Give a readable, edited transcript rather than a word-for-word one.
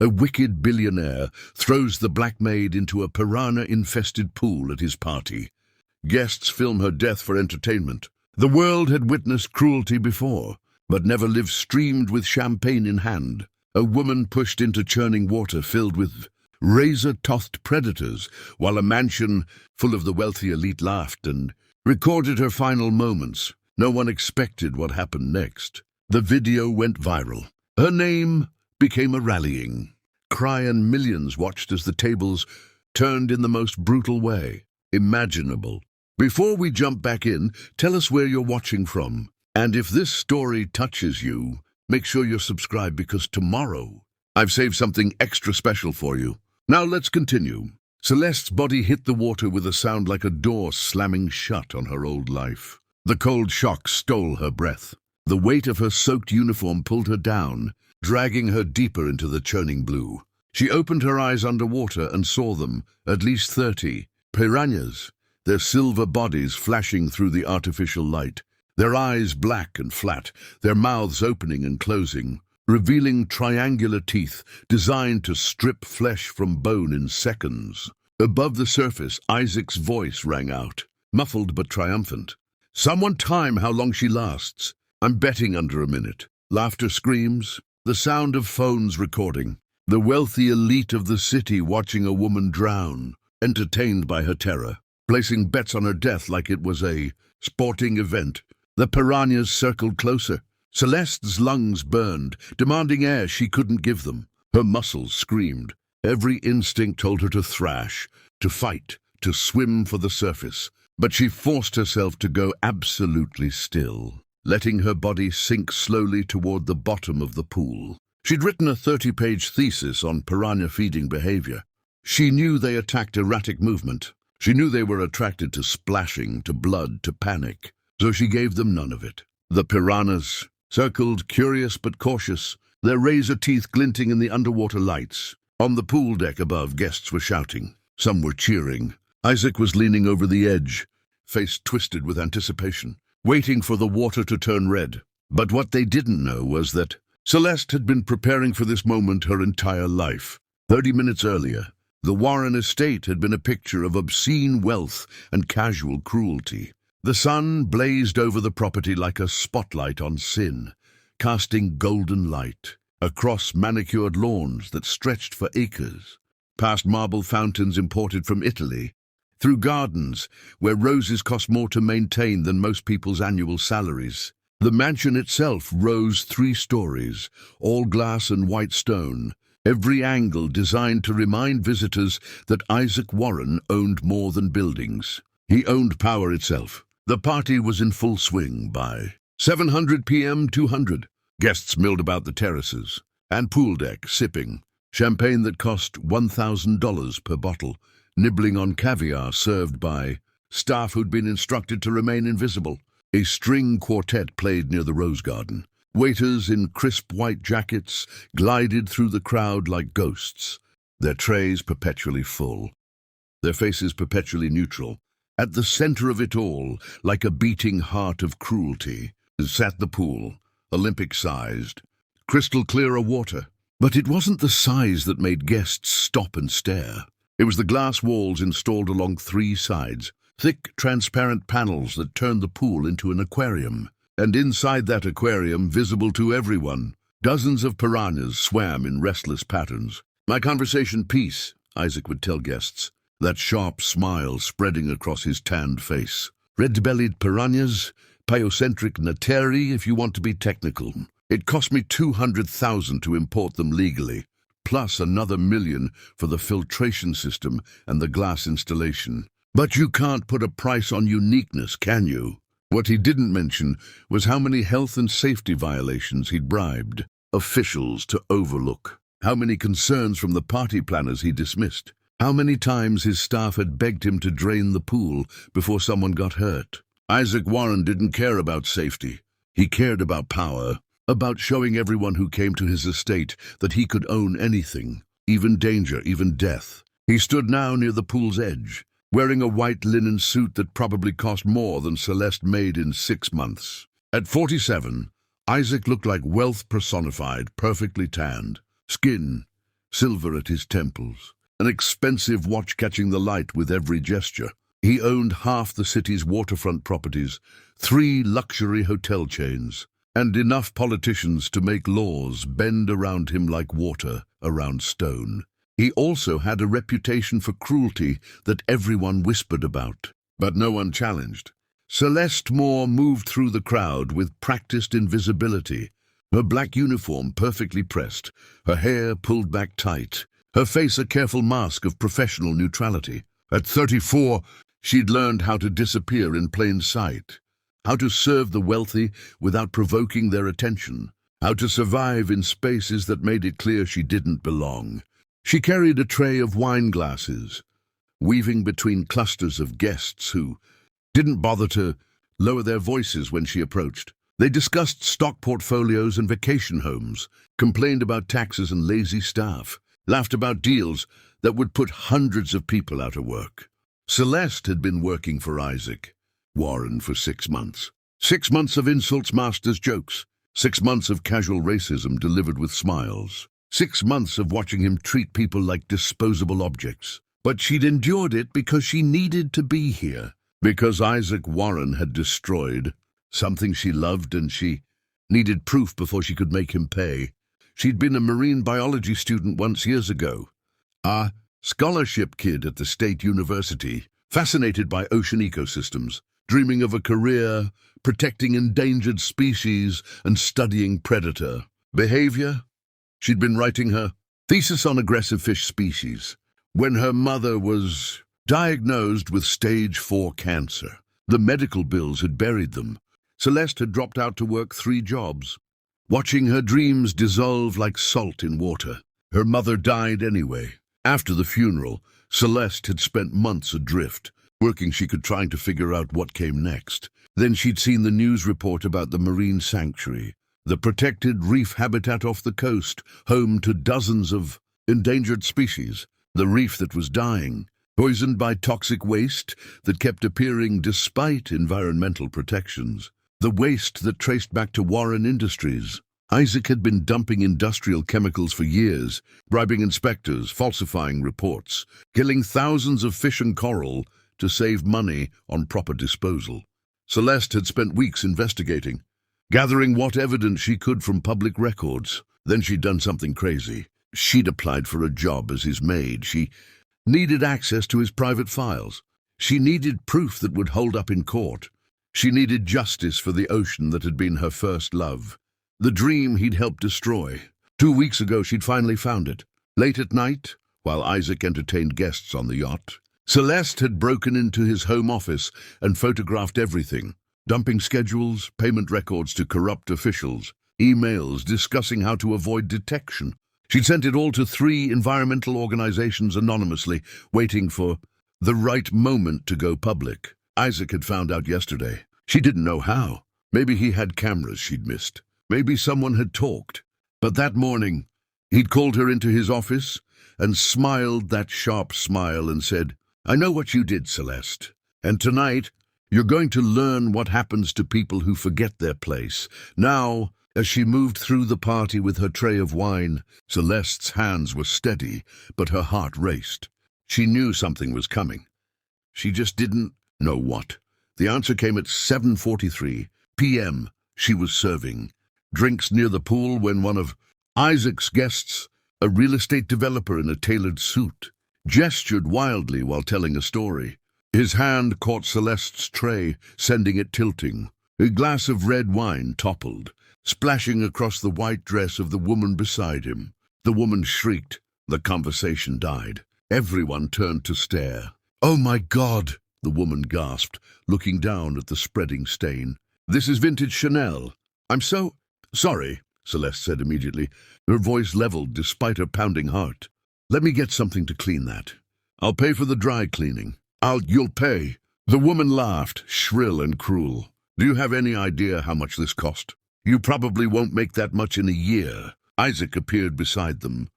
A wicked billionaire throws the Black Maid into a piranha-infested pool at his party. Guests film her death for entertainment. The world had witnessed cruelty before, but never lived streamed with champagne in hand. A woman pushed into churning water filled with razor-toothed predators, while a mansion full of the wealthy elite laughed and recorded her final moments. No one expected what happened next. The video went viral. Her name became a rallying cry, and millions watched as the tables turned in the most brutal way imaginable. Before we jump back in, tell us where you're watching from. And if this story touches you, make sure you're subscribed, because tomorrow I've saved something extra special for you. Now let's continue. Celeste's body hit the water with a sound like a door slamming shut on her old life. The cold shock stole her breath. The weight of her soaked uniform pulled her down, dragging her deeper into the churning blue. She opened her eyes underwater and saw them, at least 30, piranhas, their silver bodies flashing through the artificial light, their eyes black and flat, their mouths opening and closing, revealing triangular teeth designed to strip flesh from bone in seconds. Above the surface, Isaac's voice rang out, muffled but triumphant. "Someone time how long she lasts. I'm betting under a minute." Laughter, screams, the sound of phones recording. The wealthy elite of the city watching a woman drown, entertained by her terror, placing bets on her death like it was a sporting event. The piranhas circled closer. Celeste's lungs burned, demanding air she couldn't give them. Her muscles screamed. Every instinct told her to thrash, to fight, to swim for the surface. But she forced herself to go absolutely still, letting her body sink slowly toward the bottom of the pool. She'd written a 30-page thesis on piranha feeding behavior. She knew they attacked erratic movement. She knew they were attracted to splashing, to blood, to panic. So she gave them none of it. The piranhas circled, curious but cautious, their razor teeth glinting in the underwater lights. On the pool deck above, guests were shouting. Some were cheering. Isaac was leaning over the edge, face twisted with anticipation, waiting for the water to turn red. But what they didn't know was that Celeste had been preparing for this moment her entire life. 30 minutes earlier, the Warren estate had been a picture of obscene wealth and casual cruelty. The sun blazed over the property like a spotlight on sin, casting golden light across manicured lawns that stretched for acres, past marble fountains imported from Italy, through gardens where roses cost more to maintain than most people's annual salaries. The mansion itself rose 3 stories, all glass and white stone, every angle designed to remind visitors that Isaac Warren owned more than buildings. He owned power itself. The party was in full swing by 700 p.m. 200. Guests milled about the terraces and pool deck, sipping champagne that cost $1,000 per bottle, nibbling on caviar served by staff who'd been instructed to remain invisible. A string quartet played near the rose garden. Waiters in crisp white jackets glided through the crowd like ghosts, their trays perpetually full, their faces perpetually neutral. At the center of it all, like a beating heart of cruelty, sat the pool, Olympic-sized, crystal-clear of water. But it wasn't the size that made guests stop and stare. It was the glass walls installed along 3 sides, thick, transparent panels that turned the pool into an aquarium. And inside that aquarium, visible to everyone, dozens of piranhas swam in restless patterns. "My conversation piece," Isaac would tell guests, that sharp smile spreading across his tanned face. "Red-bellied piranhas, pyocentric nateri if you want to be technical. It cost me $200,000 to import them legally, plus another $1 million for the filtration system and the glass installation. But you can't put a price on uniqueness, can you?" What he didn't mention was how many health and safety violations he'd bribed officials to overlook, how many concerns from the party planners he dismissed, how many times his staff had begged him to drain the pool before someone got hurt. Isaac Warren didn't care about safety. He cared about power, about showing everyone who came to his estate that he could own anything, even danger, even death. He stood now near the pool's edge, wearing a white linen suit that probably cost more than Celeste made in 6 months. At 47, Isaac looked like wealth personified, perfectly tanned, skin silver at his temples, an expensive watch catching the light with every gesture. He owned half the city's waterfront properties, 3 luxury hotel chains, and enough politicians to make laws bend around him like water around stone. He also had a reputation for cruelty that everyone whispered about, but no one challenged. Celeste Moore moved through the crowd with practiced invisibility, her black uniform perfectly pressed, her hair pulled back tight, her face a careful mask of professional neutrality. At 34, she'd learned how to disappear in plain sight, how to serve the wealthy without provoking their attention, how to survive in spaces that made it clear she didn't belong. She carried a tray of wine glasses, weaving between clusters of guests who didn't bother to lower their voices when she approached. They discussed stock portfolios and vacation homes, complained about taxes and lazy staff, laughed about deals that would put hundreds of people out of work. Celeste had been working for Isaac Warren for 6 months. 6 months of insults masked as jokes. 6 months of casual racism delivered with smiles. 6 months of watching him treat people like disposable objects. But she'd endured it because she needed to be here. Because Isaac Warren had destroyed something she loved, and she needed proof before she could make him pay. She'd been a marine biology student once years ago, a scholarship kid at the state university, fascinated by ocean ecosystems, dreaming of a career protecting endangered species and studying predator behavior. She'd been writing her thesis on aggressive fish species when her mother was diagnosed with stage 4 cancer. The medical bills had buried them. Celeste had dropped out to work 3 jobs, watching her dreams dissolve like salt in water. Her mother died anyway. After the funeral, Celeste had spent months adrift, working she could trying to figure out what came next. Then she'd seen the news report about the marine sanctuary, the protected reef habitat off the coast, home to dozens of endangered species, the reef that was dying, poisoned by toxic waste that kept appearing despite environmental protections. The waste that traced back to Warren Industries. Isaac had been dumping industrial chemicals for years, bribing inspectors, falsifying reports, killing thousands of fish and coral to save money on proper disposal. Celeste had spent weeks investigating, gathering what evidence she could from public records. Then she'd done something crazy. She'd applied for a job as his maid. She needed access to his private files. She needed proof that would hold up in court. She needed justice for the ocean that had been her first love, the dream he'd helped destroy. 2 weeks ago, she'd finally found it. Late at night, while Isaac entertained guests on the yacht, Celeste had broken into his home office and photographed everything, dumping schedules, payment records to corrupt officials, emails discussing how to avoid detection. She'd sent it all to 3 environmental organizations anonymously, waiting for the right moment to go public. Isaac had found out yesterday. She didn't know how. Maybe he had cameras she'd missed. Maybe someone had talked. But that morning, he'd called her into his office and smiled that sharp smile and said, "I know what you did, Celeste. And tonight, you're going to learn what happens to people who forget their place." Now, as she moved through the party with her tray of wine, Celeste's hands were steady, but her heart raced. She knew something was coming. She just didn't know what. The answer came at 7:43 p.m. She was serving drinks near the pool when one of Isaac's guests, a real estate developer in a tailored suit, gestured wildly while telling a story. His hand caught Celeste's tray, sending it tilting. A glass of red wine toppled, splashing across the white dress of the woman beside him. The woman shrieked. The conversation died. Everyone turned to stare. "Oh my God!" the woman gasped, looking down at the spreading stain. "This is vintage Chanel. I'm so sorry," Celeste said immediately, her voice leveled despite her pounding heart. "Let me get something to clean that. I'll pay for the dry cleaning. You'll pay." The woman laughed, shrill and cruel. "Do you have any idea how much this cost? You probably won't make that much in a year." Isaac appeared beside them,